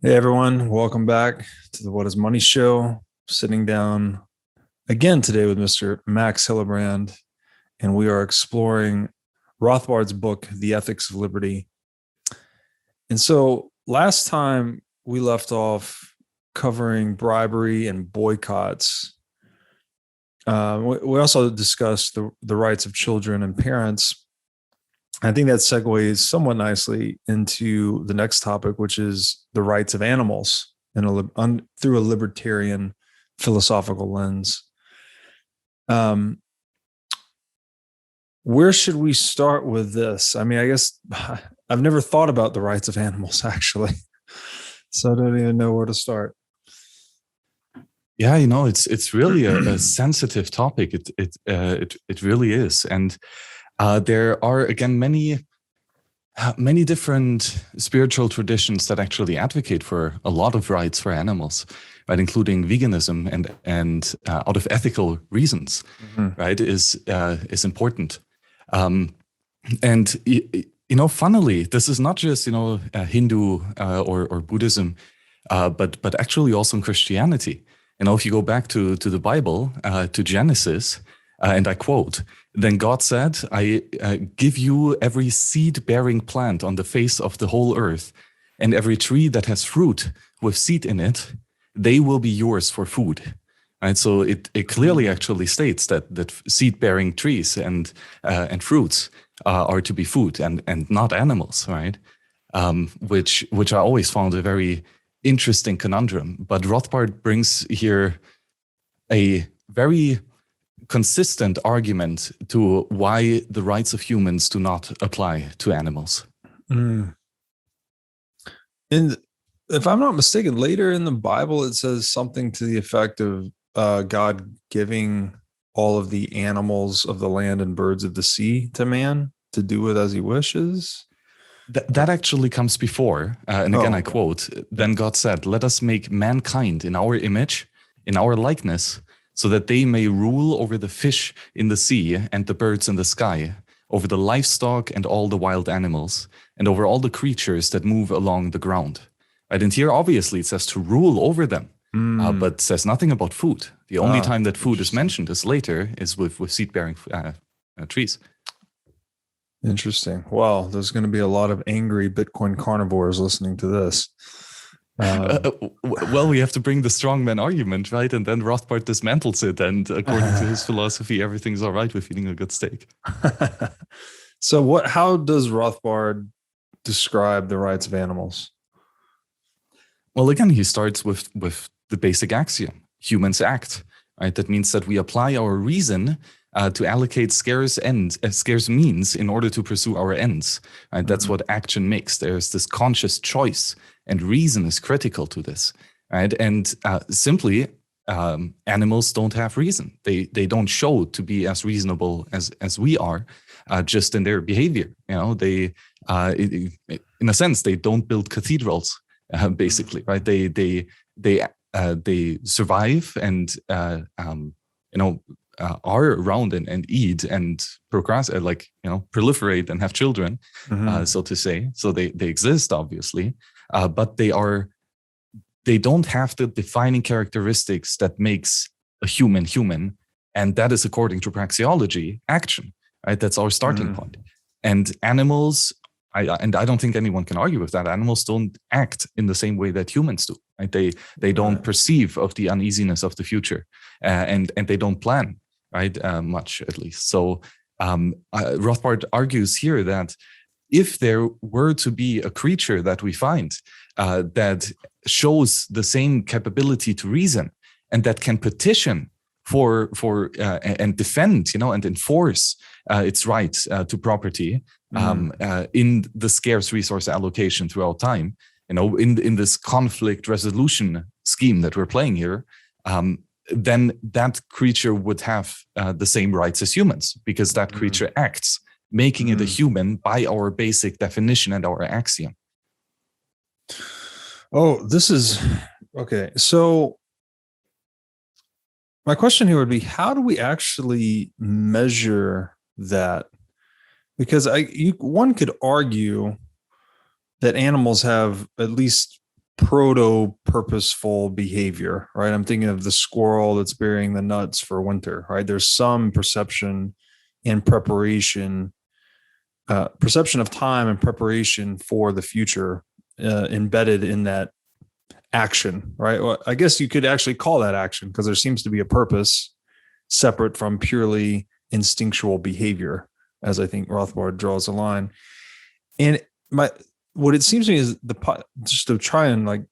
Hey everyone, welcome back to the What is Money show. Sitting down again today with Mr. Max Hillebrand, and we are exploring Rothbard's book, The Ethics of Liberty. And so last time we left off covering bribery and boycotts. We also discussed the rights of children and parents. I think that segues somewhat nicely into the next topic, which is the rights of animals through a libertarian philosophical lens. Where should we start with this? I mean, I guess I've never thought about the rights of animals, actually, so I don't even know where to start. Yeah, it's really a sensitive topic. It really is, and there are, again, many different spiritual traditions that actually advocate for a lot of rights for animals, right? Including veganism and out of ethical reasons, right? Is important. And funnily, this is not just Hindu or Buddhism, but actually also in Christianity. If you go back to the Bible, to Genesis, and I quote, "Then God said, I give you every seed-bearing plant on the face of the whole earth, and every tree that has fruit with seed in it, they will be yours for food." Right? So it clearly actually states that seed-bearing trees and fruits are to be food and not animals, right? Which I always found a very interesting conundrum. But Rothbard brings here a very consistent argument to why the rights of humans do not apply to animals. And if I'm not mistaken, later in the Bible, it says something to the effect of God giving all of the animals of the land and birds of the sea to man to do with as he wishes. That actually comes before. And again, I quote, "Then God said, let us make mankind in our image, in our likeness, so that they may rule over the fish in the sea and the birds in the sky, over the livestock and all the wild animals, and over all the creatures that move along the ground." Right? And here, obviously, it says to rule over them, but says nothing about food. The only time that food is mentioned is later, is with seed-bearing trees. Interesting. Well, there's going to be a lot of angry Bitcoin carnivores listening to this. Well, we have to bring the strongman argument, right? And then Rothbard dismantles it, and according to his philosophy, everything's all right with eating a good steak. So how does Rothbard describe the rights of animals? Well, again, he starts with the basic axiom: humans act, right? That means that we apply our reason to allocate scarce means in order to pursue our ends. Right? That's what action makes. There's this conscious choice, and reason is critical to this. Right? And simply, animals don't have reason. They don't show to be as reasonable as we are, just in their behavior. They, in a sense, they don't build cathedrals, basically. Right? They survive and are around and eat and procrastinate, proliferate and have children, so to say. So they exist, obviously, but they don't have the defining characteristics that makes a human, and that is, according to praxeology, action. Right? That's our starting point. And animals, I don't think anyone can argue with that. Animals don't act in the same way that humans do. Right? They don't perceive of the uneasiness of the future, and they don't plan, right? Much, at least. So Rothbard argues here that if there were to be a creature that we find that shows the same capability to reason, and that can petition for and defend, and enforce its right to property in the scarce resource allocation throughout time, in this conflict resolution scheme that we're playing here, then that creature would have the same rights as humans, because that creature acts, making it a human by our basic definition and our axiom. Oh, this is okay. So my question here would be, how do we actually measure that? Because one could argue that animals have at least proto-purposeful behavior, right? I'm thinking of the squirrel that's burying the nuts for winter, right? There's some perception and preparation, perception of time and preparation for the future embedded in that action, right? Well, I guess you could actually call that action because there seems to be a purpose separate from purely instinctual behavior, as I think Rothbard draws a line. And what it seems to me is just to try and like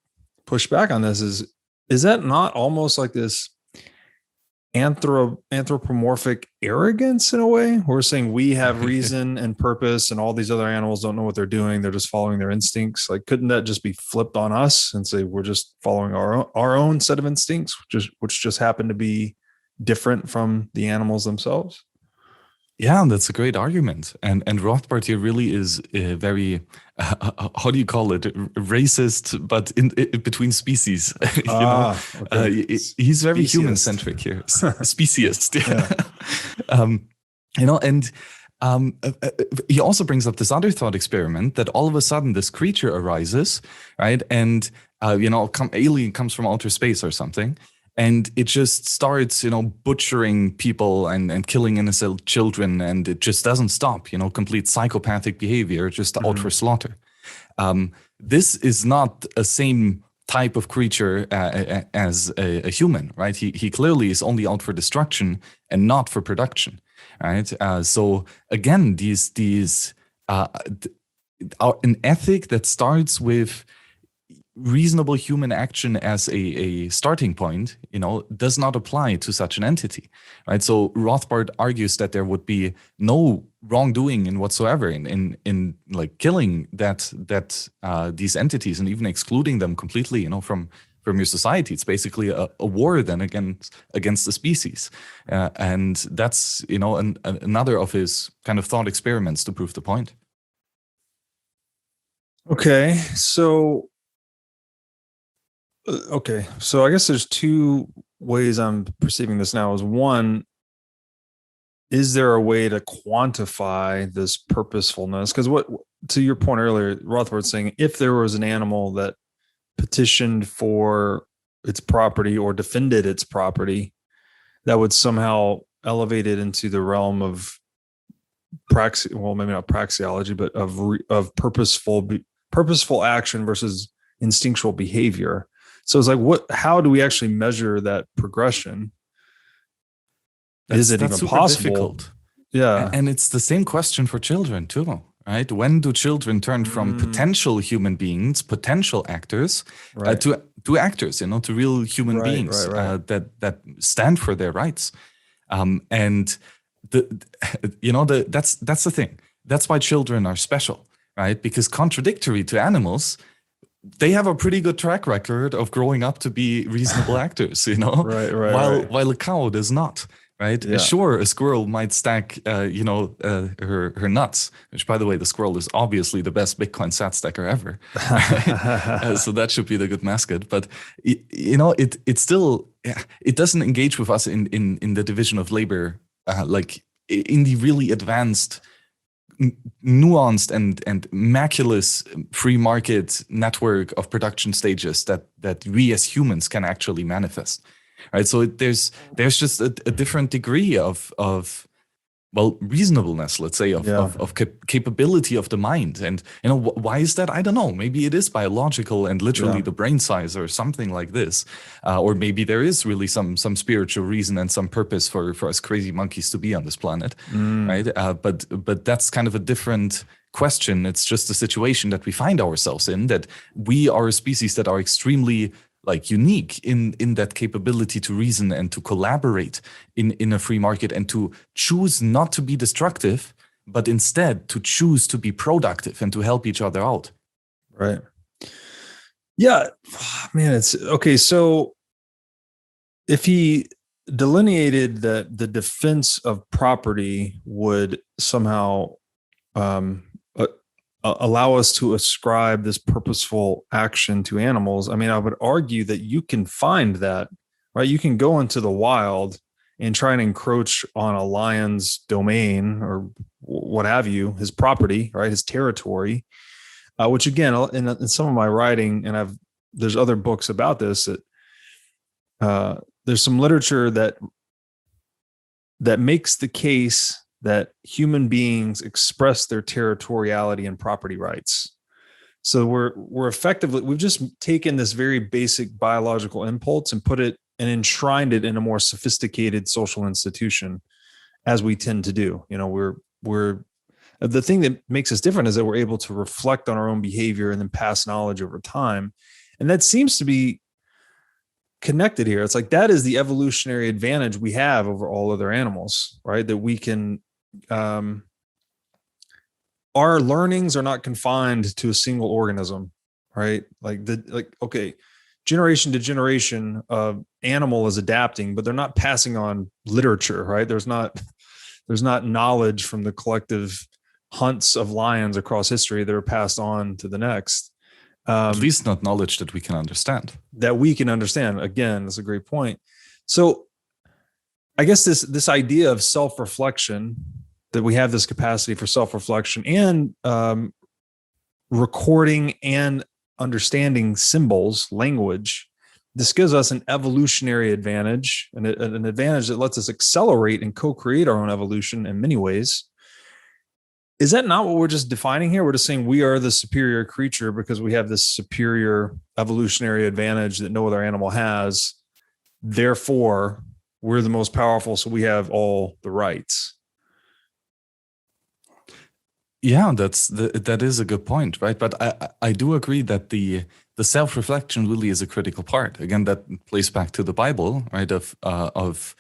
push back on this is that not almost like this anthropomorphic arrogance in a way? We're saying we have reason and purpose, and all these other animals don't know what they're doing. They're just following their instincts. Like, couldn't that just be flipped on us and say we're just following our own set of instincts, which just happen to be different from the animals themselves? Yeah, that's a great argument, and Rothbard here really is very how do you call it, racist, but in between species. Okay. He's very human centric here, speciesist. Yeah. And he also brings up this other thought experiment that all of a sudden this creature arises, right, and alien comes from outer space or something. And it just starts, butchering people and killing innocent children, and it just doesn't stop. Complete psychopathic behavior, just out for slaughter. This is not a same type of creature as a human, right? He clearly is only out for destruction and not for production, right? So again, these are an ethic that starts with reasonable human action as a starting point, does not apply to such an entity, right? So Rothbard argues that there would be no wrongdoing in whatsoever in like killing these entities and even excluding them completely, from your society. It's basically a war then against the species, and that's another of his kind of thought experiments to prove the point. Okay, so I guess there's two ways I'm perceiving this now. Is one, is there a way to quantify this purposefulness? Because to your point earlier, Rothbard's saying if there was an animal that petitioned for its property or defended its property, that would somehow elevate it into the realm of maybe not praxeology, but of purposeful action versus instinctual behavior. So it's like, how do we actually measure that progression? Is it even possible? Difficult. Yeah. And it's the same question for children too, right? When do children turn from potential human beings, potential actors, right, to actors, to real human beings that stand for their rights? And that's the thing. That's why children are special, right? Because contradictory to animals, they have a pretty good track record of growing up to be reasonable actors, while a cow does not, right? Yeah. Sure, a squirrel might stack, her nuts, which, by the way, the squirrel is obviously the best Bitcoin sat stacker ever. Right? So that should be the good mascot. But, it still, it doesn't engage with us in the division of labor, like in the really advanced, nuanced and maculous free market network of production stages that we as humans can actually manifest, right? So there's just a different degree of reasonableness, let's say, of capability of the mind. And why is that? I don't know. Maybe it is biological and literally the brain size or something like this, or maybe there is really some spiritual reason and some purpose for us crazy monkeys to be on this planet, right? But that's kind of a different question. It's just a situation that we find ourselves in, that we are a species that are extremely unique in that capability to reason and to collaborate in a free market, and to choose not to be destructive, but instead to choose to be productive and to help each other out. Right. Yeah, man, it's okay. So if he delineated that the defense of property would somehow allow us to ascribe this purposeful action to animals, I mean, I would argue that you can find that, right? You can go into the wild and try and encroach on a lion's domain or what have you, his property, right? His territory, which again, in some of my writing, and I've there's other books about this, that there's some literature that makes the case that human beings express their territoriality and property rights. So we're effectively, we've just taken this very basic biological impulse and put it and enshrined it in a more sophisticated social institution, as we tend to do. You know, we're the thing that makes us different is that we're able to reflect on our own behavior and then pass knowledge over time. And that seems to be connected here. It's like that is the evolutionary advantage we have over all other animals, right? That we can, our learnings are not confined to a single organism, right? Okay, generation to generation, animal is adapting, but they're not passing on literature, right? There's not knowledge from the collective hunts of lions across history that are passed on to the next. At least not knowledge that we can understand. That we can understand. Again, that's a great point. So I guess this idea of self-reflection, that we have this capacity for self-reflection and recording and understanding symbols, language, this gives us an evolutionary advantage, and an advantage that lets us accelerate and co-create our own evolution in many ways. Is that not what we're just defining here? We're just saying we are the superior creature because we have this superior evolutionary advantage that no other animal has. Therefore, we're the most powerful, so we have all the rights. Yeah, that is a good point, right? But I do agree that the self-reflection really is a critical part. Again, that plays back to the Bible, right? Of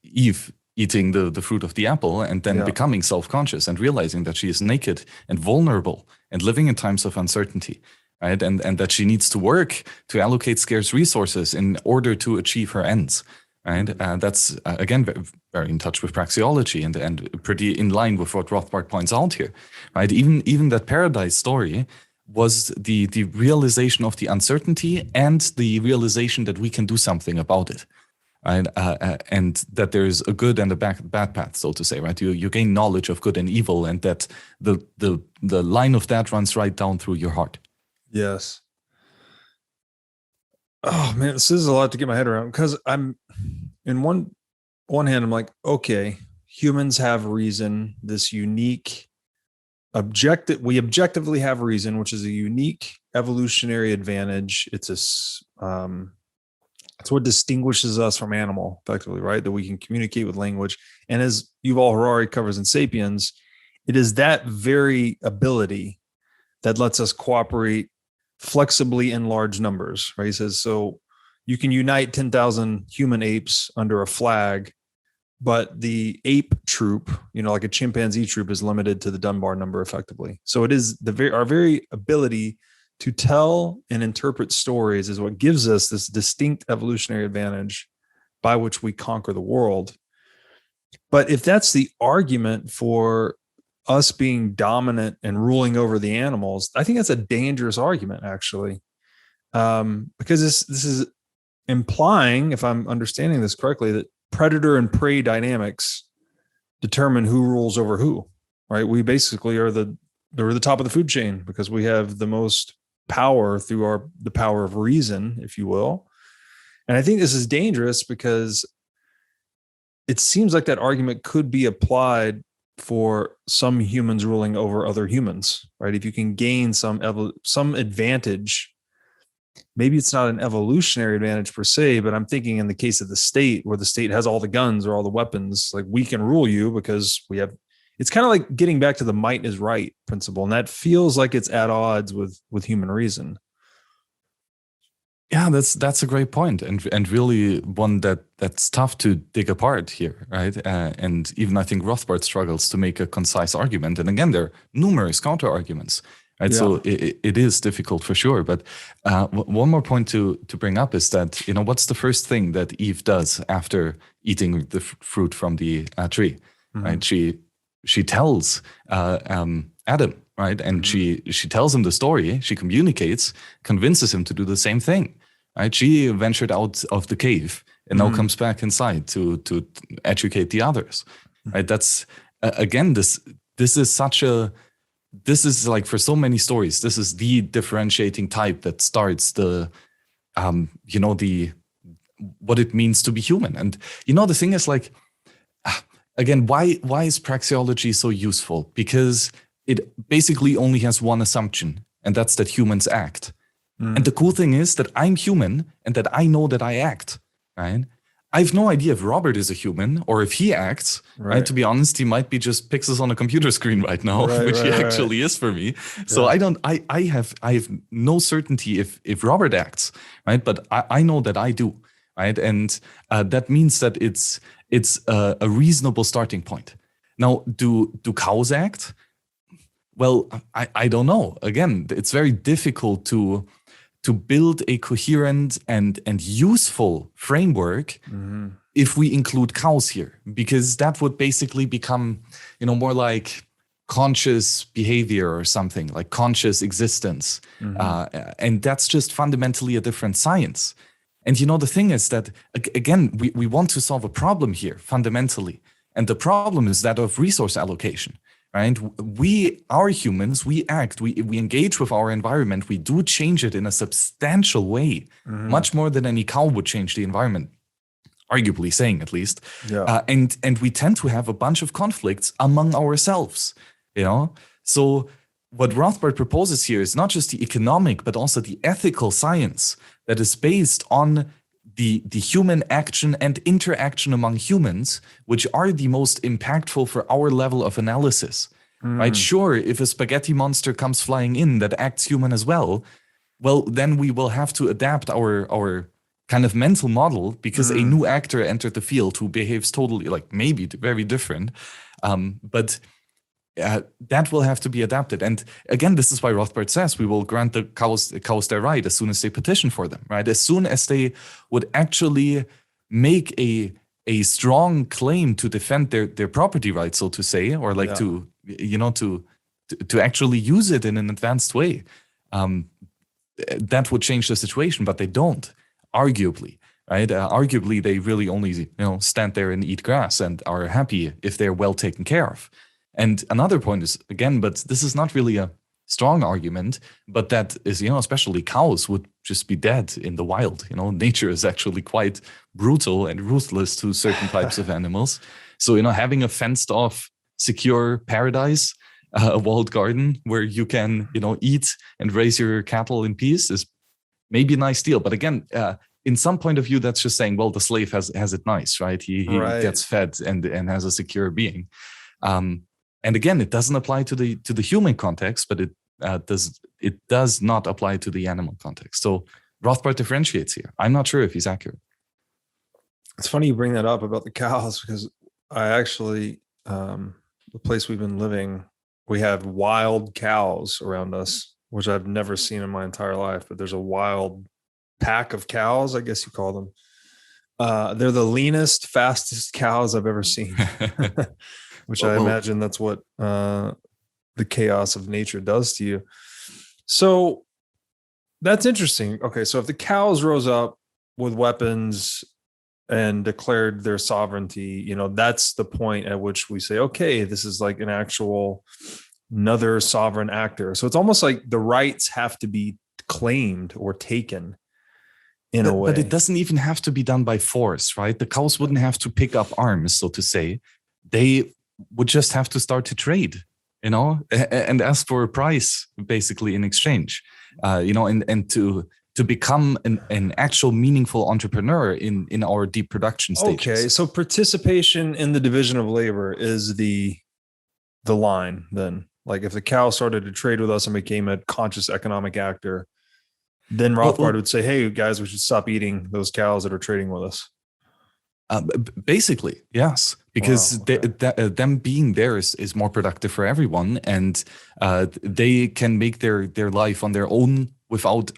Eve eating the fruit of the apple and then becoming self-conscious and realizing that she is naked and vulnerable and living in times of uncertainty, right? And that she needs to work to allocate scarce resources in order to achieve her ends, right? That's, again, very in touch with praxeology and pretty in line with what Rothbard points out here, right? Even that paradise story was the realization of the uncertainty and the realization that we can do something about it. Right, and that there's a good and a bad path, so to say, right? You gain knowledge of good and evil, and that the line of that runs right down through your heart. Yes. Oh man, this is a lot to get my head around, because I'm in one hand, I'm like, okay, humans have reason, this unique we objectively have reason, which is a unique evolutionary advantage. It's what distinguishes us from animal, effectively, right? That we can communicate with language. And as Yuval Harari covers in Sapiens, it is that very ability that lets us cooperate flexibly in large numbers, right? He says, so you can unite 10,000 human apes under a flag, but the ape troop, like a chimpanzee troop, is limited to the Dunbar number effectively. So it is our very ability to tell and interpret stories is what gives us this distinct evolutionary advantage by which we conquer the world. But if that's the argument for us being dominant and ruling over the animals, I think that's a dangerous argument, actually, because this is implying, if I'm understanding this correctly, that predator and prey dynamics determine who rules over who, right? We basically are the top of the food chain because we have the most power through the power of reason, if you will. And I think this is dangerous because it seems like that argument could be applied for some humans ruling over other humans, right? If you can gain some advantage, maybe it's not an evolutionary advantage per se, but I'm thinking in the case of the state, where the state has all the guns or all the weapons, like we can rule you because we have. It's kind of like getting back to the might is right principle. And that feels like it's at odds with human reason. Yeah, that's a great point, and really one that's tough to dig apart here, right? And even I think Rothbard struggles to make a concise argument. And again, there are numerous counter arguments, right? Yeah. So it is difficult for sure. But one more point to bring up is that, what's the first thing that Eve does after eating the fruit from the tree, right? She tells Adam, right? And she tells him the story, she communicates, convinces him to do the same thing, right? She ventured out of the cave and now comes back inside to educate the others, right? That's, again, this is such a this is like, for so many stories, this is the differentiating type that starts the, what it means to be human. And, the thing is, like, again, why is praxeology so useful? Because it basically only has one assumption, and that's that humans act. And the cool thing is that I'm human and that I know that I act, right? I have no idea if Robert is a human or if he acts, right? To be honest, he might be just pixels on a computer screen right now, which he actually is for me. So I have no certainty if Robert acts, right? But I know that I do, right? And that means that it's a reasonable starting point. Now, do cows act? Well, I don't know. Again, it's very difficult to build a coherent and useful framework if we include cows here, because that would basically become, more like conscious behavior or something, like conscious existence. And that's just fundamentally a different science. And the thing is that, again, we want to solve a problem here fundamentally. And the problem is that of resource allocation. Right? We are humans, we act, we engage with our environment, we do change it in a substantial way, much more than any cow would change the environment, arguably saying at least. And we tend to have a bunch of conflicts among ourselves, So what Rothbard proposes here is not just the economic, but also the ethical science that is based on the human action and interaction among humans, which are the most impactful for our level of analysis, right? Sure, if a spaghetti monster comes flying in that acts human as well, then we will have to adapt our kind of mental model, because a new actor entered the field who behaves totally, like, maybe very different. But that will have to be adapted. And again, this is why Rothbard says we will grant the cows their right as soon as they petition for them, right? As soon as they would actually make a strong claim to defend their property rights, so to say, or like to actually use it in an advanced way. That would change the situation, but they don't, arguably, right? Arguably, they really only, stand there and eat grass and are happy if they're well taken care of. And another point is, again, but this is not really a strong argument, but that is, especially cows would just be dead in the wild. Nature is actually quite brutal and ruthless to certain types of animals. So, having a fenced off, secure paradise, a walled garden where you can, eat and raise your cattle in peace is maybe a nice deal. But again, in some point of view, that's just saying, well, the slave has it nice, right? He gets fed and has a secure being. And again, it doesn't apply to the human context, but it does not apply to the animal context. So Rothbard differentiates here. I'm not sure if he's accurate. It's funny you bring that up about the cows, because I actually, the place we've been living, we have wild cows around us, which I've never seen in my entire life. But there's a wild pack of cows, I guess you call them. They're the leanest, fastest cows I've ever seen. Which I imagine that's what the chaos of nature does to you. So that's interesting. Okay, so if the cows rose up with weapons and declared their sovereignty, that's the point at which we say, okay, this is like an actual another sovereign actor. So it's almost like the rights have to be claimed or taken in a way. But it doesn't even have to be done by force, right? The cows wouldn't have to pick up arms, so to say. They would just have to start to trade, and ask for a price basically in exchange, and to become an actual meaningful entrepreneur in our deep production stages. Okay, so participation in the division of labor is the line then. Like if the cow started to trade with us and became a conscious economic actor, then Rothbard would say, hey guys, we should stop eating those cows that are trading with us. Basically, yes, because them being there is more productive for everyone, and they can make their life on their own without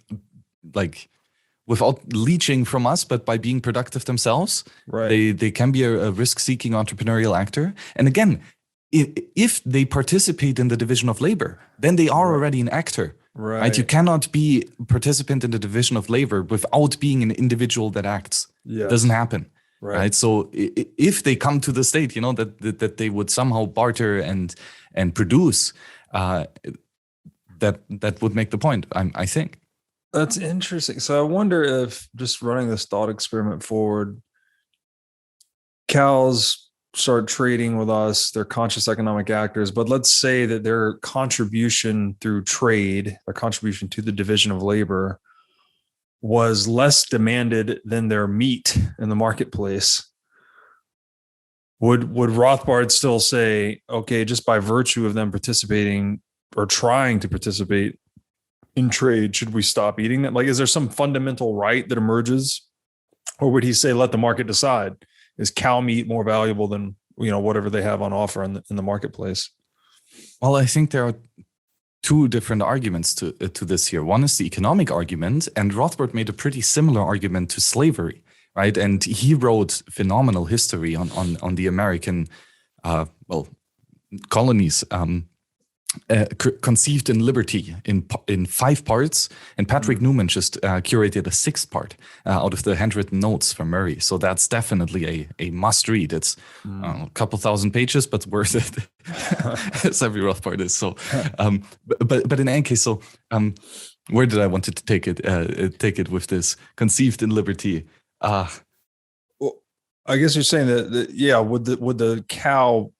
leeching from us, but by being productive themselves. Right. They can be a risk-seeking entrepreneurial actor. And again, if they participate in the division of labor, then they are already an actor. Right. You cannot be a participant in the division of labor without being an individual that acts. Yes. It doesn't happen. Right. So if they come to the state, that they would somehow barter and produce, that would make the point. I think. That's interesting. So I wonder if, just running this thought experiment forward, cows start trading with us, they're conscious economic actors, but let's say that their contribution through trade, their contribution to the division of labor, was less demanded than their meat in the marketplace. Would Rothbard still say, okay, just by virtue of them participating or trying to participate in trade, should we stop eating them? Like, is there some fundamental right that emerges? Or would he say, let the market decide? Is cow meat more valuable than, whatever they have on offer in the marketplace? Well, I think there are two different arguments to this here. One is the economic argument, and Rothbard made a pretty ssimilar argument to slavery, right? And he wrote phenomenal history on the American, colonies, conceived in liberty in 5 parts, and Patrick Newman just curated a 6th part out of the handwritten notes from Murray. So that's definitely a must read. It's a couple thousand pages, but worth it, as every Rothbard is. So, but in any case, so where did I want to take it with this conceived in liberty? Well, I guess you're saying that would the cow,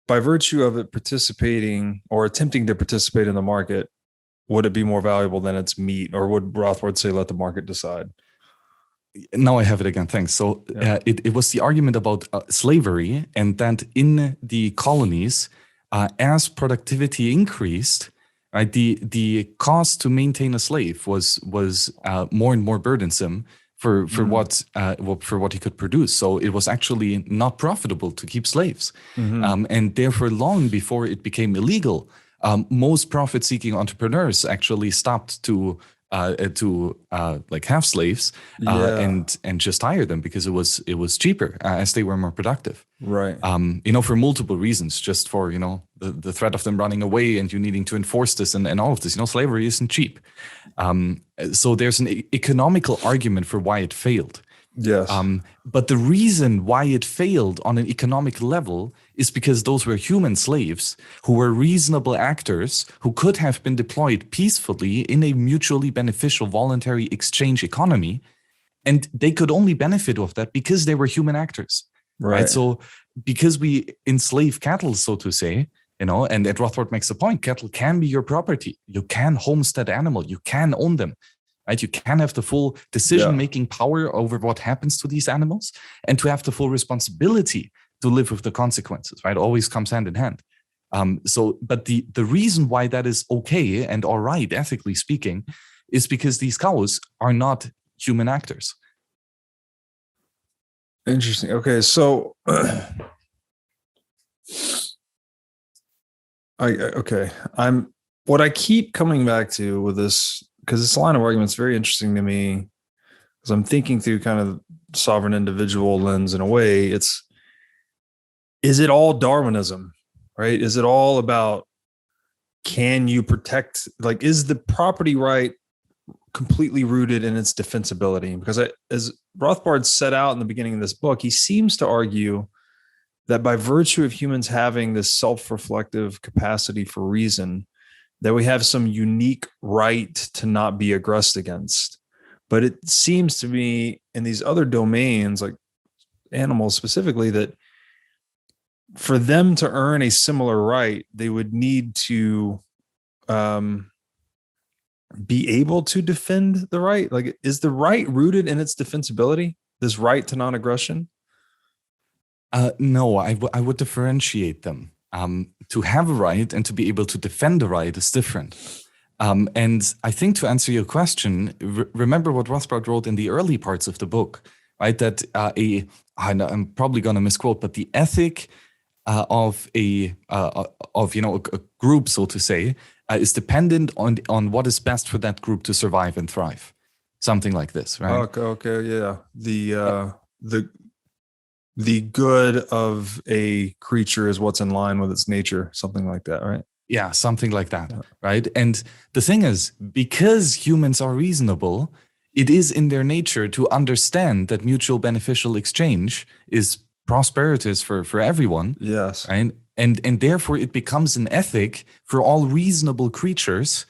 by virtue of it participating or attempting to participate in the market, would it be more valuable than its meat? Or would Rothbard say, let the market decide? Now I have it again. Thanks. So it was the argument about slavery, and that in the colonies, as productivity increased, right, the cost to maintain a slave was more and more burdensome for what he could produce. So it was actually not profitable to keep slaves. And therefore, long before it became illegal, most profit-seeking entrepreneurs actually stopped to have slaves and just hire them because it was cheaper as they were more productive. Right. For multiple reasons, just for, the threat of them running away and you needing to enforce this and all of this. Slavery isn't cheap. So there's an economical argument for why it failed. Yes. But the reason why it failed on an economic level is because those were human slaves who were reasonable actors who could have been deployed peacefully in a mutually beneficial voluntary exchange economy. And they could only benefit of that because they were human actors. Right. So because we enslave cattle, so to say, and Ed Rothbard makes a point, cattle can be your property. You can homestead animal. You can own them. Right? You can have the full decision-making power over what happens to these animals, and to have the full responsibility to live with the consequences, right? Always comes hand in hand. But the reason why that is okay and all right, ethically speaking, is because these cows are not human actors. Interesting. Okay, so what I keep coming back to with this, because this line of argument is very interesting to me, because I'm thinking through kind of sovereign individual lens in a way. Is it all Darwinism, right? Is it all about, can you protect, is the property right completely rooted in its defensibility? Because as Rothbard set out in the beginning of this book, he seems to argue that by virtue of humans having this self-reflective capacity for reason, that we have some unique right to not be aggressed against. But it seems to me in these other domains, like animals specifically, that for them to earn a similar right, they would need to be able to defend the right. Is the right rooted in its defensibility, this right to non-aggression? No, I would differentiate them. To have a right and to be able to defend a right is different. And I think, to answer your question, remember what Rothbard wrote in the early parts of the book, right? That I'm probably going to misquote, but the ethic of a group, so to say, is dependent on what is best for that group to survive and thrive. Something like this, right? Okay, yeah. The good of a creature is what's in line with its nature, something like that, right? Yeah, something like that, right? And the thing is, because humans are reasonable, it is in their nature to understand that mutual beneficial exchange is prosperous for everyone. Yes. Right? And therefore it becomes an ethic for all reasonable creatures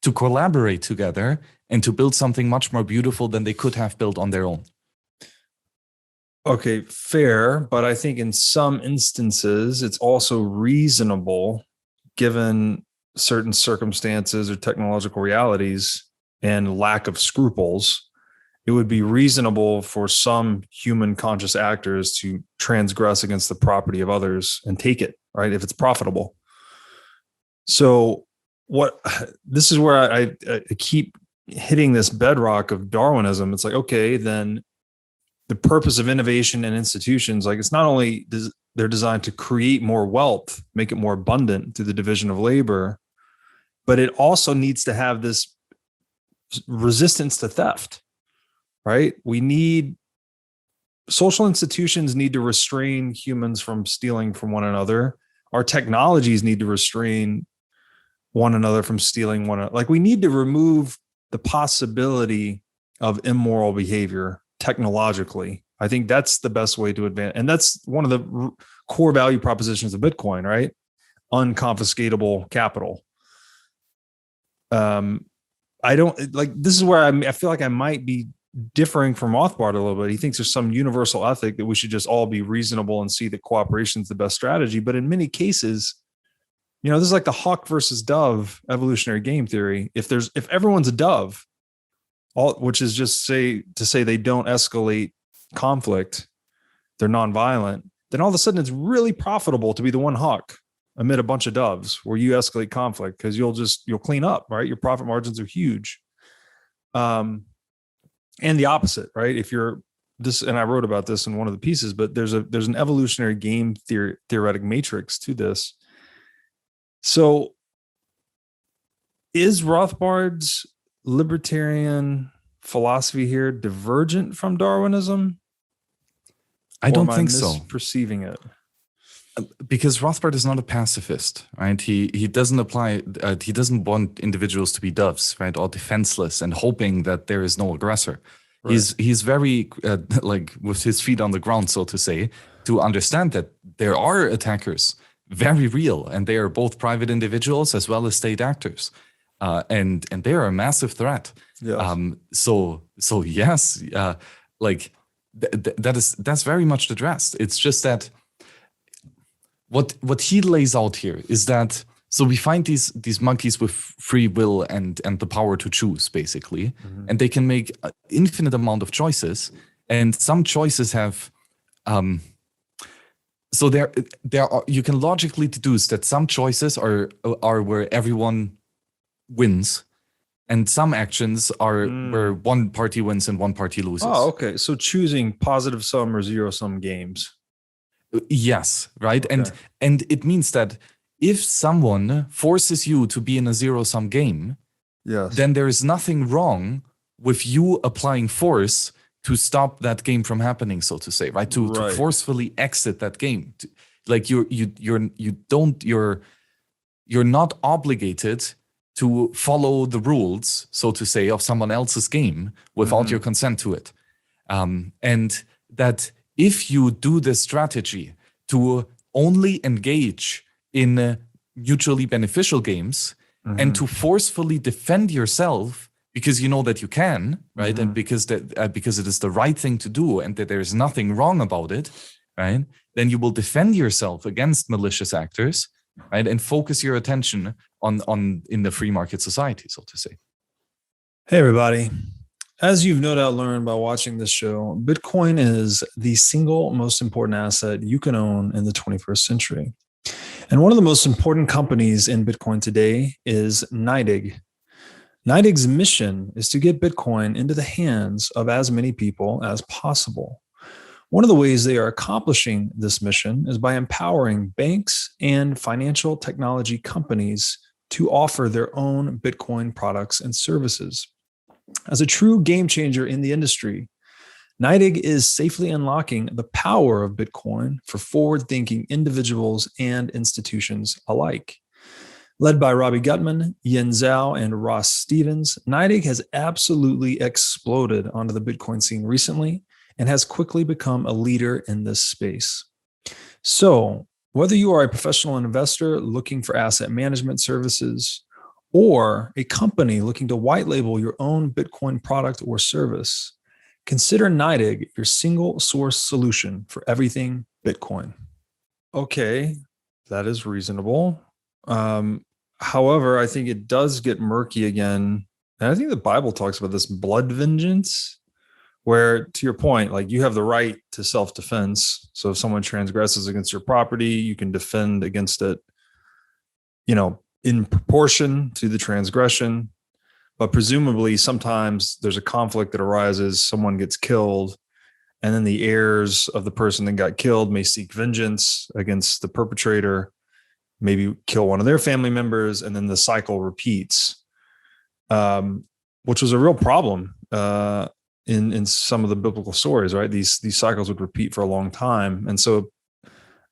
to collaborate together and to build something much more beautiful than they could have built on their own. Okay, fair. But I think in some instances, it's also reasonable, given certain circumstances or technological realities and lack of scruples, it would be reasonable for some human conscious actors to transgress against the property of others and take it, right? If it's profitable. So this is where I keep hitting this bedrock of Darwinism. It's like, okay, then the purpose of innovation and institutions, like it's not only they're designed to create more wealth, make it more abundant through the division of labor, but it also needs to have this resistance to theft, right? Social institutions need to restrain humans from stealing from one another. Our technologies need to restrain one another from stealing one another. Like we need to remove the possibility of immoral behavior technologically. I think that's the best way to advance. And that's one of the core value propositions of Bitcoin, right? Unconfiscatable capital. I don't like, this is where I feel like I might be differing from Rothbard a little bit. He thinks there's some universal ethic that we should just all be reasonable and see that cooperation is the best strategy. But in many cases, this is like the hawk versus dove evolutionary game theory. If everyone's a dove, which is just to say they don't escalate conflict, they're nonviolent, then all of a sudden it's really profitable to be the one hawk amid a bunch of doves where you escalate conflict because you'll clean up, right? Your profit margins are huge. And the opposite, right? If you're this, and I wrote about this in one of the pieces, but there's an evolutionary game theoretic matrix to this. So is Rothbard's libertarian philosophy here divergent from Darwinism? I don't think so. Perceiving it. Because Rothbard is not a pacifist, right? He doesn't he doesn't want individuals to be doves, right? Or defenseless and hoping that there is no aggressor. Right. He's very like with his feet on the ground, so to say, to understand that there are attackers, very real, and they are both private individuals as well as state actors. And they are a massive threat. Yes. So yes, like that's very much addressed. It's just that what he lays out here is that, so we find these monkeys with free will and the power to choose, basically, and they can make an infinite amount of choices, and some choices have so there are, you can logically deduce that some choices are where everyone wins, and some actions are where one party wins and one party loses. Oh, okay. So choosing positive sum or zero sum games. Yes, right. Okay. And it means that if someone forces you to be in a zero sum game, yes, then there is nothing wrong with you applying force to stop that game from happening, so to say, right? To forcefully exit that game. Like you're not obligated to follow the rules, so to say, of someone else's game without your consent to it. And that if you do this strategy to only engage in mutually beneficial games and to forcefully defend yourself because you know that you can, right? And because it is the right thing to do and that there is nothing wrong about it, right? Then you will defend yourself against malicious actors, right? And focus your attention on in the free market society, so to say. Hey, everybody. As you've no doubt learned by watching this show, Bitcoin is the single most important asset you can own in the 21st century. And one of the most important companies in Bitcoin today is NYDIG. NYDIG's mission is to get Bitcoin into the hands of as many people as possible. One of the ways they are accomplishing this mission is by empowering banks and financial technology companies to offer their own Bitcoin products and services. As a true game changer in the industry, NYDIG is safely unlocking the power of Bitcoin for forward-thinking individuals and institutions alike. Led by Robbie Gutman, Yin Zhao, and Ross Stevens, NYDIG has absolutely exploded onto the Bitcoin scene recently and has quickly become a leader in this space. So, Whether you are a professional investor looking for asset management services or a company looking to white label your own Bitcoin product or service, consider NYDIG your single source solution for everything Bitcoin. Okay, that is reasonable. However, I think it does get murky again. And I think the Bible talks about this blood vengeance, where, to your point, like, you have the right to self-defense. So if someone transgresses against your property, you can defend against it, in proportion to the transgression. But presumably sometimes there's a conflict that arises, someone gets killed, and then the heirs of the person that got killed may seek vengeance against the perpetrator, maybe kill one of their family members, and then the cycle repeats, which was a real problem in some of the biblical stories, right? These cycles would repeat for a long time. And so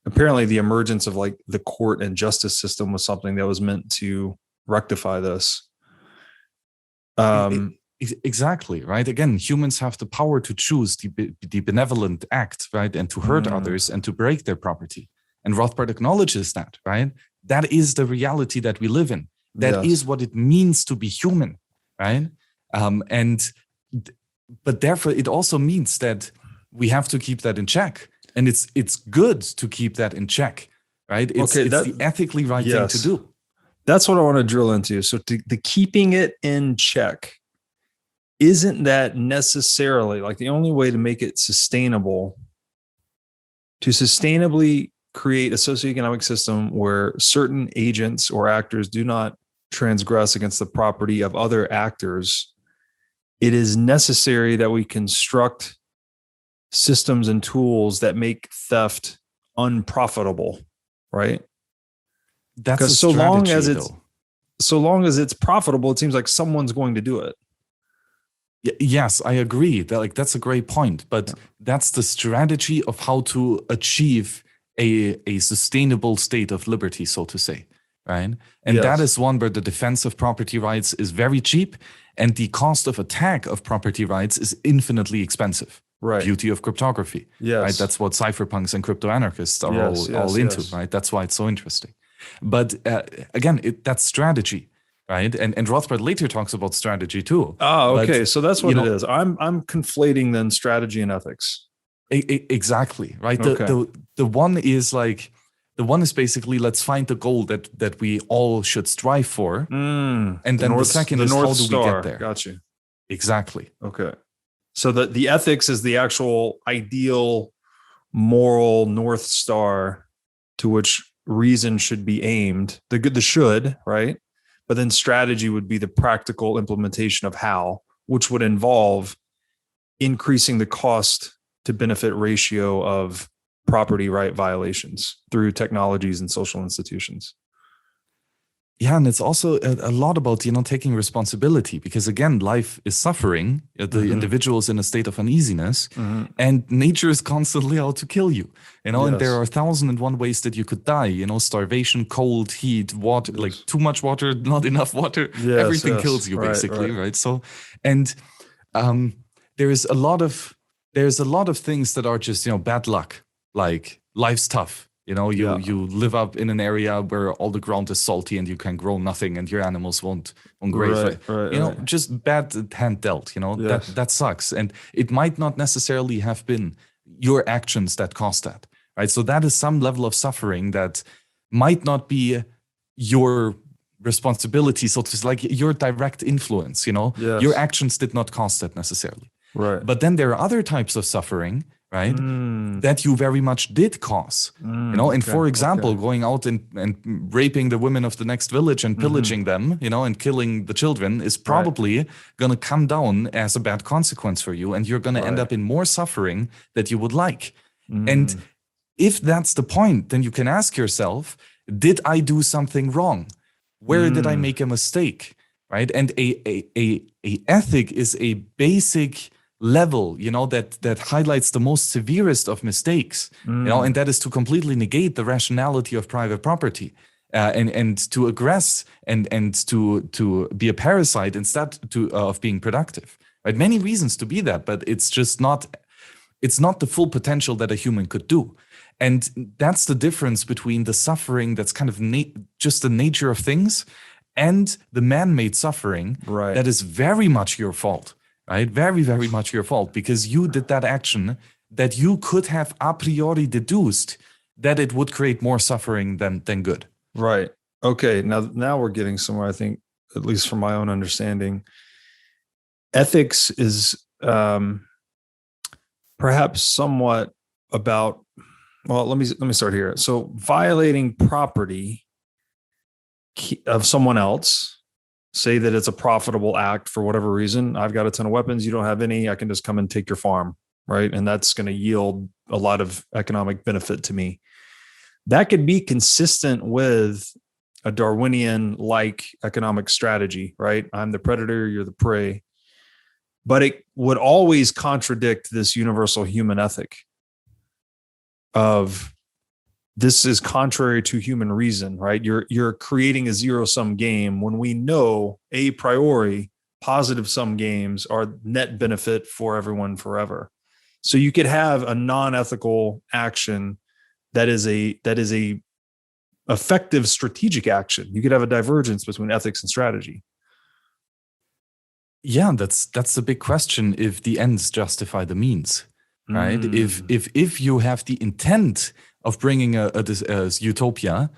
apparently the emergence of like the court and justice system was something that was meant to rectify this. Exactly, right? Again, humans have the power to choose the benevolent act, right? And to hurt others and to break their property. And Rothbard acknowledges that, right? That is the reality that we live in. That is what it means to be human, right? But therefore, it also means that we have to keep that in check. And it's good to keep that in check, right? It's the ethically right thing to do. That's what I want to drill into. So the keeping it in check, isn't that necessarily like the only way to make it sustainable, to sustainably create a socioeconomic system where certain agents or actors do not transgress against the property of other actors? It is necessary that we construct systems and tools that make theft unprofitable, right? That's because so long as it's profitable, it seems like someone's going to do it. Yes, I agree. That's a great point. But that's the strategy of how to achieve a sustainable state of liberty, so to say, right? And that is one where the defense of property rights is very cheap and the cost of attack of property rights is infinitely expensive. Right. Beauty of cryptography. Yes. Right. That's what cypherpunks and crypto anarchists are all into, right? That's why it's so interesting. But again, that's strategy, right? And Rothbard later talks about strategy too. Oh, okay. So that's what it is. I'm conflating then strategy and ethics. Exactly, right? The one is basically, let's find the goal that we all should strive for. And then the second is, how do we get there? Gotcha. Exactly. Okay. So the ethics is the actual ideal moral North Star to which reason should be aimed. The should, right? But then strategy would be the practical implementation of how, which would involve increasing the cost to benefit ratio of property right violations through technologies and social institutions. Yeah, and it's also a lot about, taking responsibility, because again, life is suffering. The individual is in a state of uneasiness, and nature is constantly out to kill you. And there are 1,001 ways that you could die. Starvation, cold, heat, water, like too much water, not enough water. Everything kills you basically, right? So, and there's a lot of things that are just bad luck. Like life's tough. You live up in an area where all the ground is salty and you can grow nothing and your animals won't graze. Right. Just bad hand dealt, that sucks. And it might not necessarily have been your actions that caused that, right? So that is some level of suffering that might not be your responsibility. So it's like your direct influence, your actions did not cause that necessarily. Right. But then there are other types of suffering, right, that you very much did cause, and for example, going out and raping the women of the next village and pillaging them, and killing the children is probably going to come down as a bad consequence for you, and you're going to end up in more suffering that you would like. And if that's the point, then you can ask yourself, did I do something wrong? Where did I make a mistake, right? And a ethic is a basic level, that highlights the most severest of mistakes, and that is to completely negate the rationality of private property, and to aggress and to be a parasite instead of being productive. Right? Many reasons to be that, but it's just not the full potential that a human could do. And that's the difference between the suffering that's kind of just the nature of things and the man-made suffering that is very much your fault, right? Very, very much your fault, because you did that action that you could have a priori deduced that it would create more suffering than good. Right. Okay. Now we're getting somewhere, I think, at least from my own understanding. Ethics is perhaps somewhat about, well, let me start here. So violating property of someone else, say that it's a profitable act for whatever reason. I've got a ton of weapons. You don't have any. I can just come and take your farm, right? And that's going to yield a lot of economic benefit to me. That could be consistent with a Darwinian-like economic strategy, right? I'm the predator, you're the prey. But it would always contradict this universal human ethic of this is contrary to human reason, right? You're creating a zero-sum game when we know a priori positive sum games are net benefit for everyone forever. So you could have a non-ethical action that is a effective strategic action. You could have a divergence between ethics and strategy. Yeah, that's the big question. If the ends justify the means, right? If you have the intent of bringing a utopia,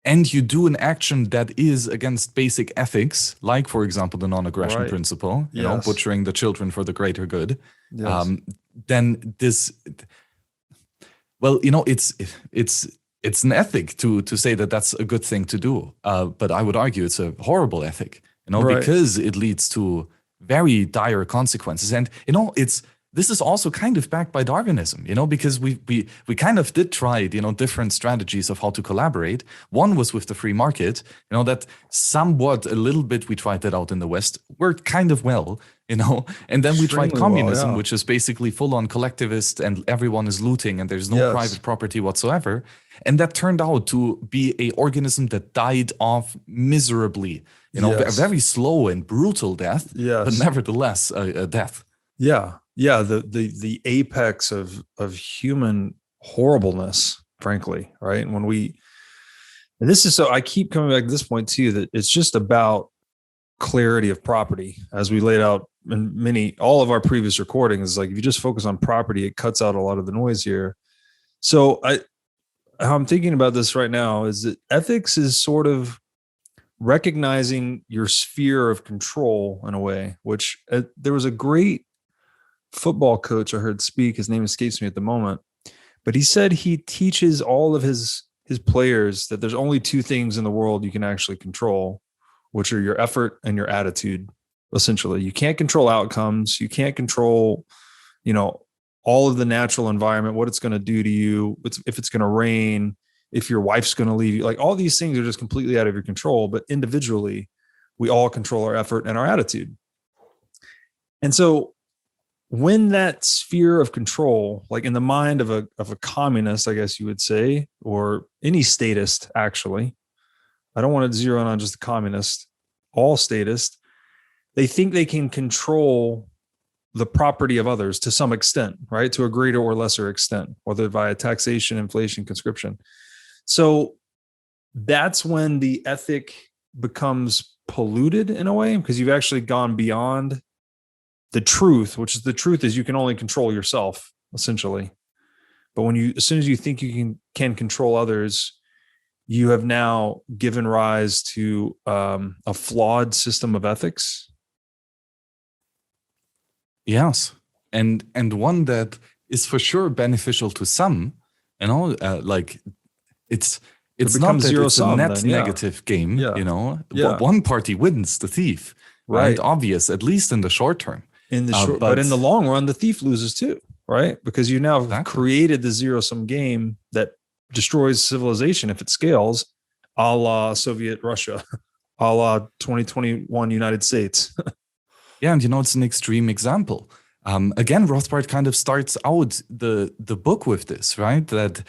and you do an action that is against basic ethics, like, for example, the non-aggression principle, you know, butchering the children for the greater good, then this, well, you know, it's an ethic to say that that's a good thing to do. But I would argue it's a horrible ethic, you know, because it leads to very dire consequences. And, you know, this is also kind of backed by Darwinism, you know, because we kind of did try, you know, different strategies of how to collaborate. One was with the free market, you know, that somewhat a little bit we tried that out in the West, worked kind of well, you know, and then we tried communism, which is basically full on collectivist and everyone is looting and there's no private property whatsoever. And that turned out to be an organism that died off miserably, you know, a very slow and brutal death, but nevertheless a death. Yeah, the apex of human horribleness, frankly, right? And this is, so I keep coming back to this point too, that it's just about clarity of property, as we laid out in all of our previous recordings. Like, if you just focus on property, it cuts out a lot of the noise here. So how I'm thinking about this right now is that ethics is sort of recognizing your sphere of control in a way, which there was a great football coach I heard speak. His name escapes me at the moment, but he said he teaches all of his players that there's only two things in the world you can actually control, which are your effort and your attitude. Essentially, you can't control outcomes. You can't control, you know, all of the natural environment, what it's going to do to you, if it's going to rain, if your wife's going to leave you. Like, all these things are just completely out of your control. But individually, we all control our effort and our attitude. And so when that sphere of control, like in the mind of a communist, I guess you would say, or any statist, actually, I don't want to zero in on just the communist, all statist, they think they can control the property of others to some extent, right? To a greater or lesser extent, whether via taxation, inflation, conscription. So that's when the ethic becomes polluted in a way, because you've actually gone beyond the truth, which is the truth is you can only control yourself, essentially. But as soon as you think you can control others, you have now given rise to a flawed system of ethics. Yes, and one that is for sure beneficial to some, you know, like it's not that it's a net negative game, you know. One party wins, the thief, right? Obvious, at least in the short term. But in the long run, the thief loses too, right? Because you now created the zero-sum game that destroys civilization if it scales, a la Soviet Russia, a la 2021 United States. Yeah, and you know, it's an extreme example. Again, Rothbard kind of starts out the book with this, right? That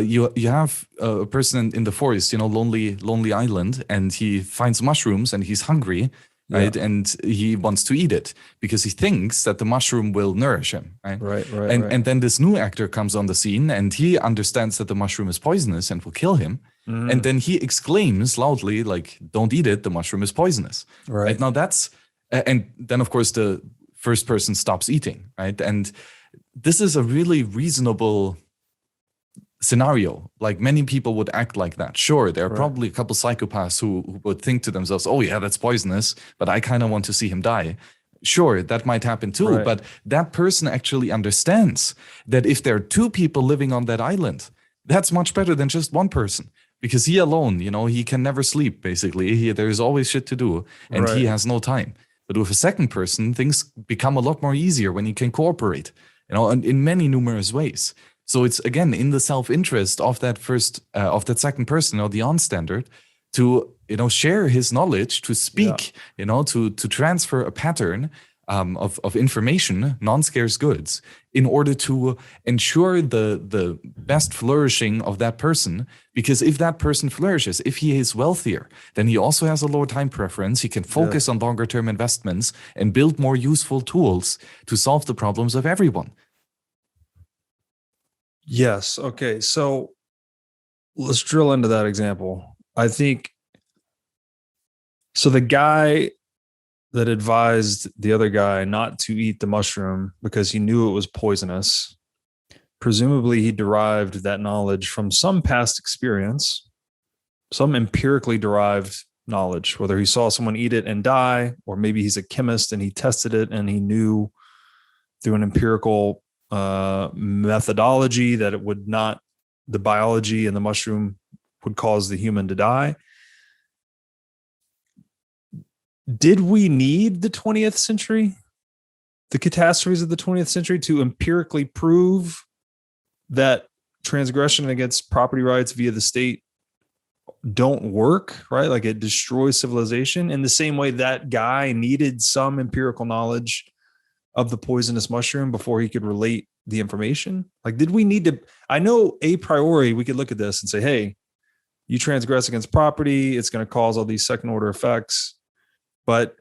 you have a person in the forest, you know, lonely island, and he finds mushrooms and he's hungry. right? And he wants to eat it because he thinks that the mushroom will nourish him, right? And then this new actor comes on the scene and he understands that the mushroom is poisonous and will kill him. And then he exclaims loudly, like, don't eat it, the mushroom is poisonous. Right? Now that's, and then of course the first person stops eating, right? And this is a really reasonable scenario. Like many people would act like that. Sure, there are probably a couple psychopaths who would think to themselves, oh yeah, that's poisonous, but I kind of want to see him die. Sure, that might happen too, but that person actually understands that if there are two people living on that island, that's much better than just one person. Because he alone, he can never sleep, basically. There's always shit to do, and he has no time. But with a second person, things become a lot more easier when you can cooperate, and in many numerous ways. So it's, again, in the self-interest of that second person, the on-standard, to, share his knowledge, to speak, to transfer a pattern of information, non-scarce goods, in order to ensure the best flourishing of that person. Because if that person flourishes, if he is wealthier, then he also has a lower time preference. He can focus on longer term investments and build more useful tools to solve the problems of everyone. Yes. Okay. So let's drill into that example. I think, so the guy that advised the other guy not to eat the mushroom because he knew it was poisonous, presumably he derived that knowledge from some past experience, some empirically derived knowledge, whether he saw someone eat it and die, or maybe he's a chemist and he tested it and he knew through an empirical methodology that it would not, the biology in the mushroom would cause the human to die. Did we need the 20th century, the catastrophes of the 20th century, to empirically prove that transgression against property rights via the state don't work, right? Like it destroys civilization in the same way that guy needed some empirical knowledge of the poisonous mushroom before he could relate the information? Like, did we need to, I know a priori we could look at this and say, hey, you transgress against property, it's going to cause all these second order effects. But,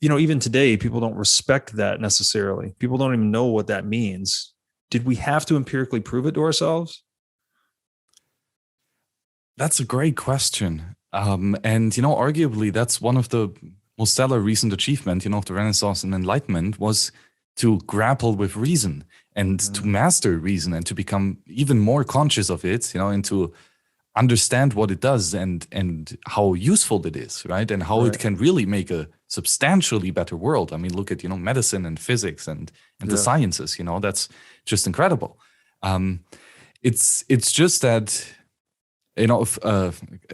even today, people don't respect that necessarily. People don't even know what that means. Did we have to empirically prove it to ourselves? That's a great question. And, arguably, that's one of the most stellar recent achievement, of the Renaissance and Enlightenment was to grapple with reason and to master reason and to become even more conscious of it, and to understand what it does and how useful it is, right? And how it can really make a substantially better world. I mean, look at, medicine and physics and the sciences, that's just incredible. It's just that, if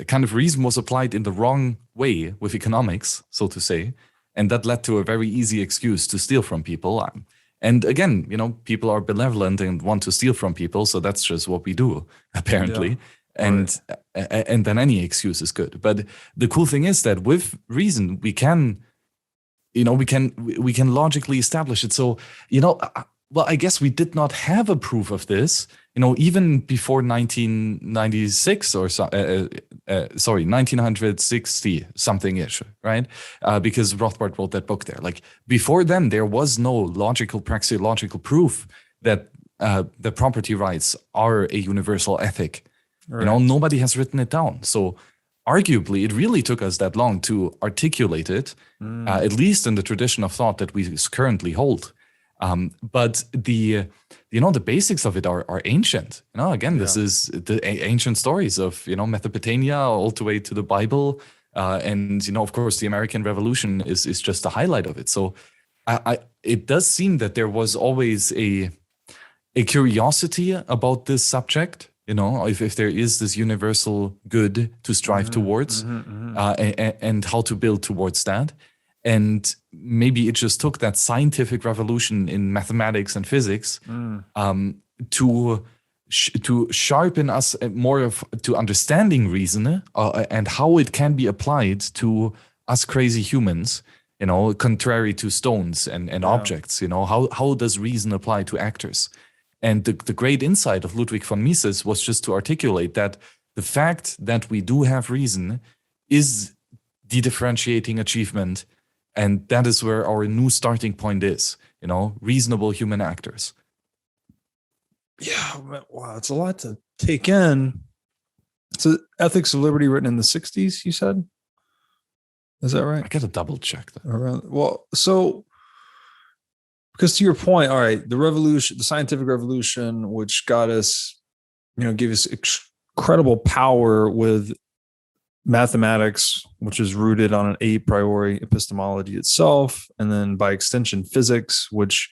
kind of reason was applied in the wrong way with economics, so to say, and that led to a very easy excuse to steal from people. And again, people are benevolent and want to steal from people, so that's just what we do, apparently. Yeah. And then any excuse is good. But the cool thing is that with reason, we can logically establish it. So, well, I guess we did not have a proof of this, even before 1996 or 1960 something-ish, right? Because Rothbard wrote that book there. Like before then, there was no logical, praxeological proof that the property rights are a universal ethic. Right. Nobody has written it down. So arguably, it really took us that long to articulate it, at least in the tradition of thought that we currently hold. But the basics of it are ancient. Again, this is the ancient stories of, Mesopotamia all the way to the Bible. And, of course, the American Revolution is just a highlight of it. So it does seem that there was always a curiosity about this subject. If there is this universal good to strive towards, and how to build towards that. And maybe it just took that scientific revolution in mathematics and physics to sharpen us more to understanding reason and how it can be applied to us crazy humans, contrary to stones and objects. How does reason apply to actors? And the great insight of Ludwig von Mises was just to articulate that the fact that we do have reason is de-differentiating achievement. And that is where our new starting point is, reasonable human actors. Yeah, wow, it's a lot to take in. So Ethics of Liberty written in the 60s, you said? Is that right? I got to double check that. Well, so because to your point, all right, the revolution, the scientific revolution, which got us, gave us incredible power with mathematics, which is rooted on an a priori epistemology itself, and then by extension physics, which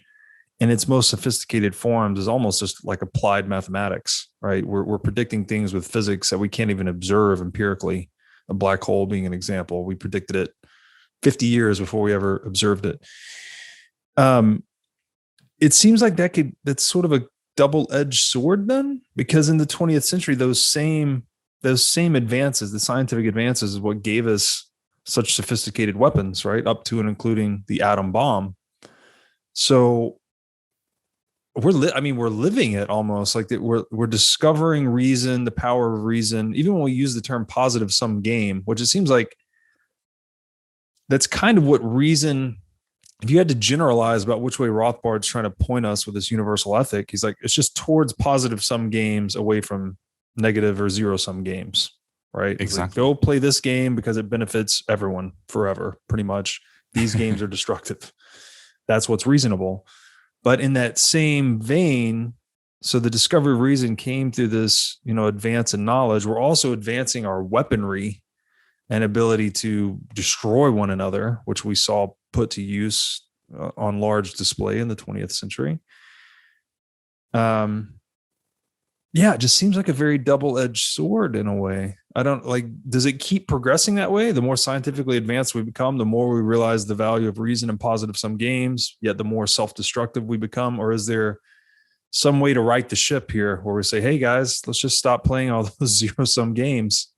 in its most sophisticated forms is almost just like applied mathematics, right? We're predicting things with physics that we can't even observe empirically. A black hole being an example, we predicted it 50 years before we ever observed it. It seems like that's sort of a double-edged sword then, because in the 20th century, those same advances, the scientific advances, is what gave us such sophisticated weapons, right? Up to and including the atom bomb. So we're living it almost like that. We're discovering reason, the power of reason, even when we use the term positive sum game, which it seems like that's kind of what reason, if you had to generalize about which way Rothbard's trying to point us with this universal ethic, he's like, it's just towards positive sum games away from negative or zero sum games, right? Exactly. Like, go play this game because it benefits everyone forever, pretty much. These games are destructive. That's what's reasonable. But in that same vein, so the discovery of reason came through this, advance in knowledge. We're also advancing our weaponry and ability to destroy one another, which we saw put to use on large display in the 20th century. It just seems like a very double-edged sword in a way. Does it keep progressing that way? The more scientifically advanced we become, the more we realize the value of reason and positive sum games, yet the more self-destructive we become? Or is there some way to right the ship here where we say, hey guys, let's just stop playing all those zero-sum games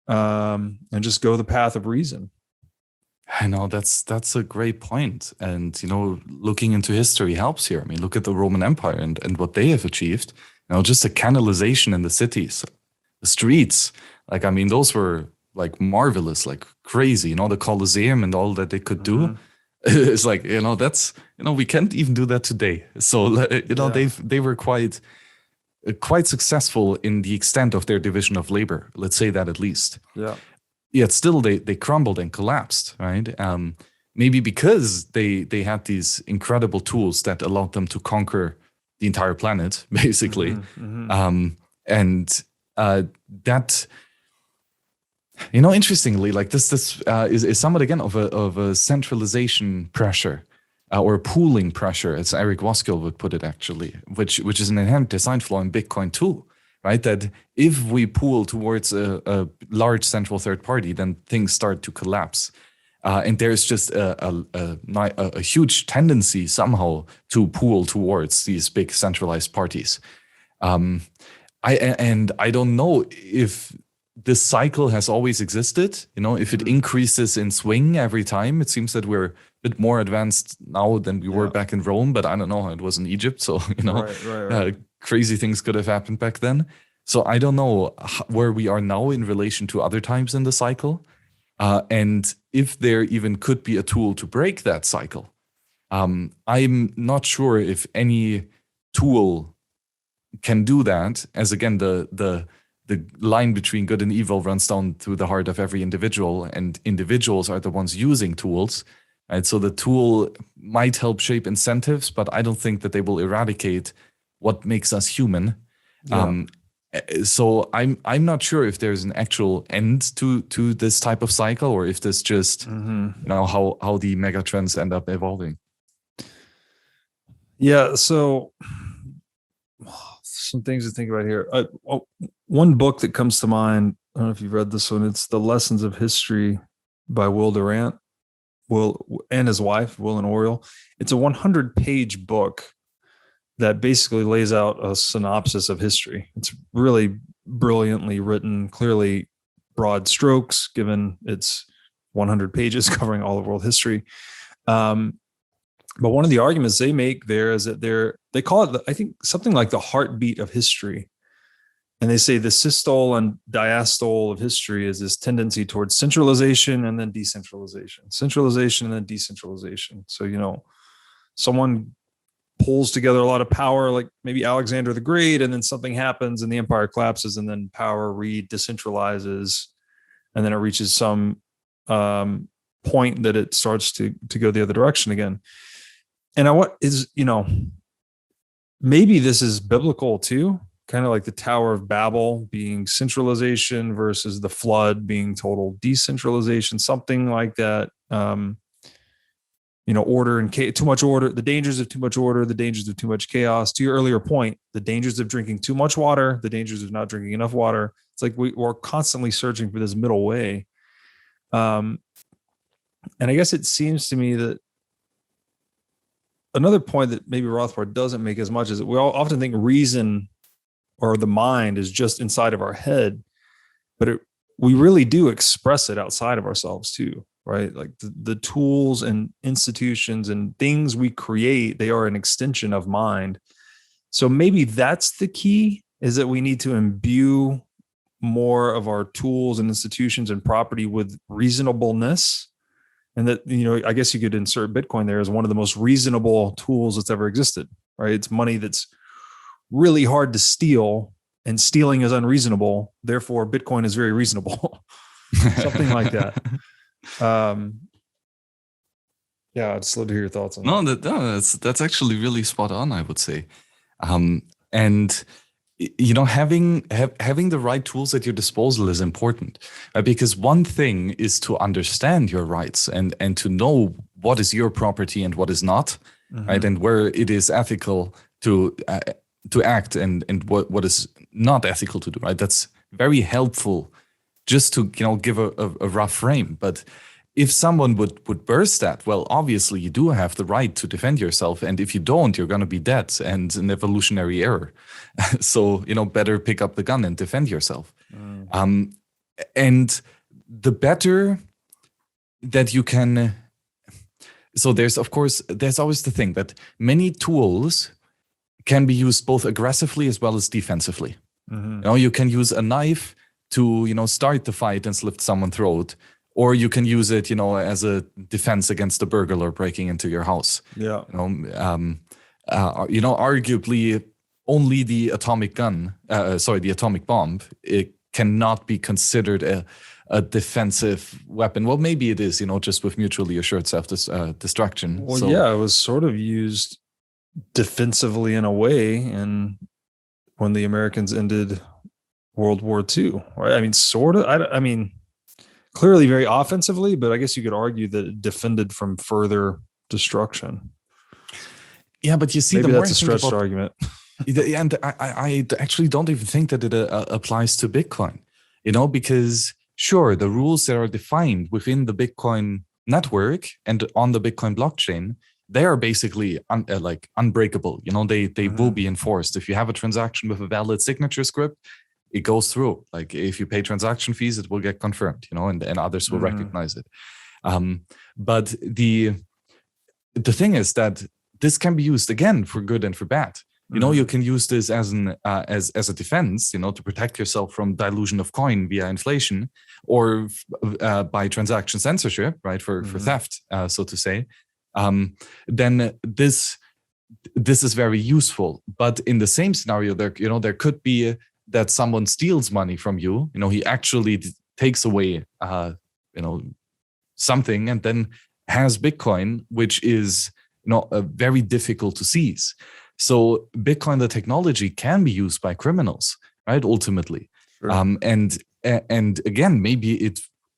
and just go the path of reason? I know that's a great point. And, looking into history helps here. I mean, look at the Roman Empire and what they have achieved. Just the canalization in the cities, the streets. Those were like marvelous, like crazy, the Colosseum and all that they could do. It's like, that's, we can't even do that today. So, they were quite successful in the extent of their division of labor. Let's say that at least. Yeah. Yet still they crumbled and collapsed, right? Maybe because they had these incredible tools that allowed them to conquer the entire planet, basically. And that, interestingly, like this is somewhat again of a centralization pressure or a pooling pressure, as Eric Woskill would put it, actually, which is an inherent design flaw in Bitcoin too, right? That if we pool towards a large central third party, then things start to collapse. And there's just a huge tendency somehow to pool towards these big centralized parties. I don't know if this cycle has always existed. If it increases in swing every time. It seems that we're a bit more advanced now than we were back in Rome, but I don't know how it was in Egypt. So right. Crazy things could have happened back then. So I don't know where we are now in relation to other times in the cycle. And if there even could be a tool to break that cycle. I'm not sure if any tool can do that, as again, the line between good and evil runs down through the heart of every individual, and individuals are the ones using tools. Right? So the tool might help shape incentives, but I don't think that they will eradicate what makes us human. Yeah. So I'm not sure if there's an actual end to this type of cycle, or if this just how the mega trends end up evolving. Yeah. So some things to think about here. One book that comes to mind, I don't know if you've read this one. It's The Lessons of History by Will Durant, and his wife, Will and Oriel. It's a 100-page book that basically lays out a synopsis of history. It's really brilliantly written, clearly broad strokes, given it's 100 pages covering all of world history. But one of the arguments they make there is that they call it, I think, something like the heartbeat of history. And they say the systole and diastole of history is this tendency towards centralization and then decentralization, centralization and then decentralization. So, someone pulls together a lot of power, like maybe Alexander the Great, and then something happens and the empire collapses, and then power decentralizes, and then it reaches some point that it starts to go the other direction again. And maybe this is biblical too, kind of like the Tower of Babel being centralization versus the flood being total decentralization, something like that. Order and too much order, the dangers of too much order, the dangers of too much chaos. To your earlier point, the dangers of drinking too much water, the dangers of not drinking enough water. It's like we're constantly searching for this middle way. And I guess it seems to me that another point that maybe Rothbard doesn't make as much is that we all often think reason or the mind is just inside of our head, but we really do express it outside of ourselves too, right? Like the tools and institutions and things we create, they are an extension of mind. So maybe that's the key, is that we need to imbue more of our tools and institutions and property with reasonableness. And that, I guess you could insert Bitcoin there as one of the most reasonable tools that's ever existed, right? It's money that's really hard to steal, and stealing is unreasonable. Therefore, Bitcoin is very reasonable. Something like that. Yeah, I'd just love to hear your thoughts on that. No, that's actually really spot on, I would say. And having the right tools at your disposal is important, because one thing is to understand your rights and to know what is your property and what is not, right? And where it is ethical to act and what is not ethical to do, right? That's very helpful just to give a rough frame. But if someone would burst that, well, obviously you do have the right to defend yourself, and if you don't, you're going to be dead and an evolutionary error. So better pick up the gun and defend yourself. And the better that you can. So there's always the thing that many tools can be used both aggressively as well as defensively. You can use a knife to start the fight and slit someone's throat, or you can use it as a defense against a burglar breaking into your house. Yeah. Arguably only the atomic bomb, it cannot be considered a defensive weapon. Well, maybe it is, just with mutually assured self-destruction. Well, it was sort of used defensively in a way, and when the Americans ended World War II, right? I mean, sort of. I mean, clearly very offensively, but I guess you could argue that it defended from further destruction. Yeah, but you see, maybe that's a stretched argument. And I actually don't even think that it applies to Bitcoin, because sure, the rules that are defined within the Bitcoin network and on the Bitcoin blockchain, they are basically unbreakable. They will be enforced. If you have a transaction with a valid signature script, it goes through. Like if you pay transaction fees, it will get confirmed, and others will recognize it. But the thing is that this can be used again for good and for bad. You can use this as a defense, to protect yourself from dilution of coin via inflation, or by transaction censorship, right, for theft, so to say. Then this is very useful. But in the same scenario, there could be that someone steals money from you. He actually takes away, something, and then has Bitcoin, which is very difficult to seize. So Bitcoin, the technology, can be used by criminals, right? Ultimately, sure. And again, maybe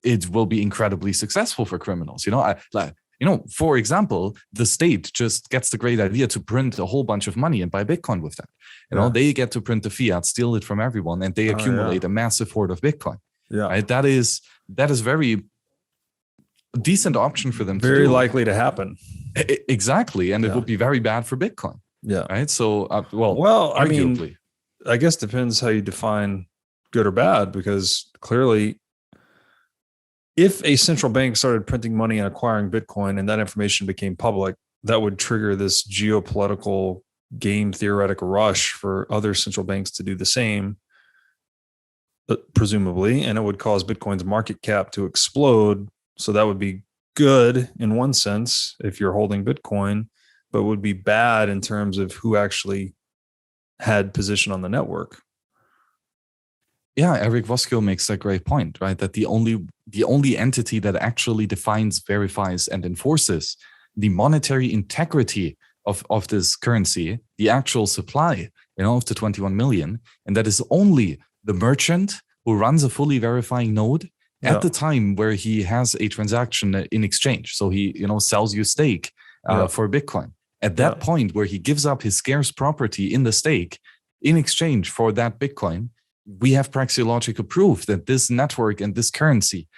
it will be incredibly successful for criminals. For example, the state just gets the great idea to print a whole bunch of money and buy Bitcoin with that. They get to print the fiat, steal it from everyone, and they accumulate a massive hoard of Bitcoin. Yeah, right? That is very decent option for them. Very likely to happen. Exactly, and it would be very bad for Bitcoin. Yeah. Right. So, arguably. I mean, I guess depends how you define good or bad, because clearly, if a central bank started printing money and acquiring Bitcoin and that information became public, that would trigger this geopolitical game theoretic rush for other central banks to do the same. presumably, and it would cause Bitcoin's market cap to explode. So that would be good in one sense if you're holding Bitcoin, but would be bad in terms of who actually had position on the network. Yeah, Eric Voskill makes a great point, right? That the only entity that actually defines, verifies, and enforces the monetary integrity of this currency, the actual supply, of the 21 million, and that is only the merchant who runs a fully verifying node at the time where he has a transaction in exchange. So he, sells you stake for Bitcoin. At that point where he gives up his scarce property in the stake in exchange for that Bitcoin, we have praxeological proof that this network and this currency,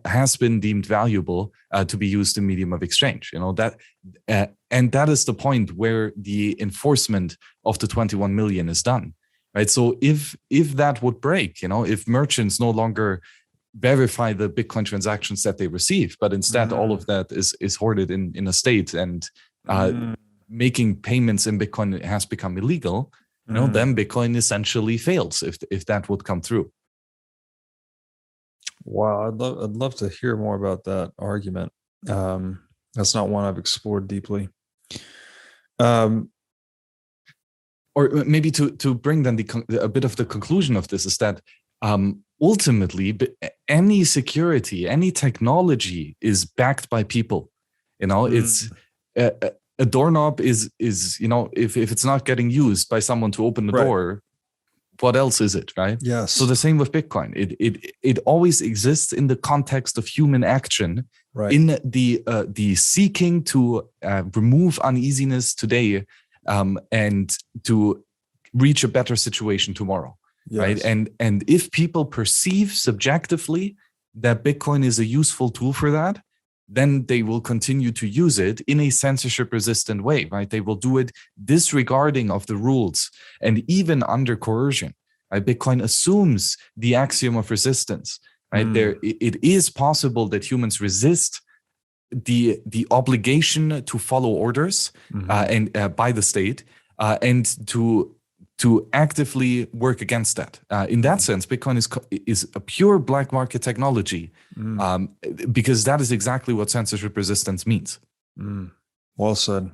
has been deemed valuable to be used in medium of exchange. And that is the point where the enforcement of the 21 million is done, right? So if that would break, if merchants no longer verify the Bitcoin transactions that they receive, but instead all of that is hoarded in a state and making payments in Bitcoin has become illegal, then Bitcoin essentially fails if that would come through. Wow, I'd love to hear more about that argument. That's not one I've explored deeply. Or maybe to bring then a bit of the conclusion of this is that ultimately any security, any technology is backed by people. It's a doorknob is if it's not getting used by someone to open the door, what else is it, right? Yes. So the same with Bitcoin. It always exists in the context of human action, right, in the seeking to remove uneasiness today and to reach a better situation tomorrow, right? And if people perceive subjectively that Bitcoin is a useful tool for that, then they will continue to use it in a censorship-resistant way, right? They will do it disregarding of the rules and even under coercion. Right? Bitcoin assumes the axiom of resistance, right? It is possible that humans resist the obligation to follow orders and by the state and to actively work against that. In that sense, Bitcoin is a pure black market technology because that is exactly what censorship resistance means. Well said.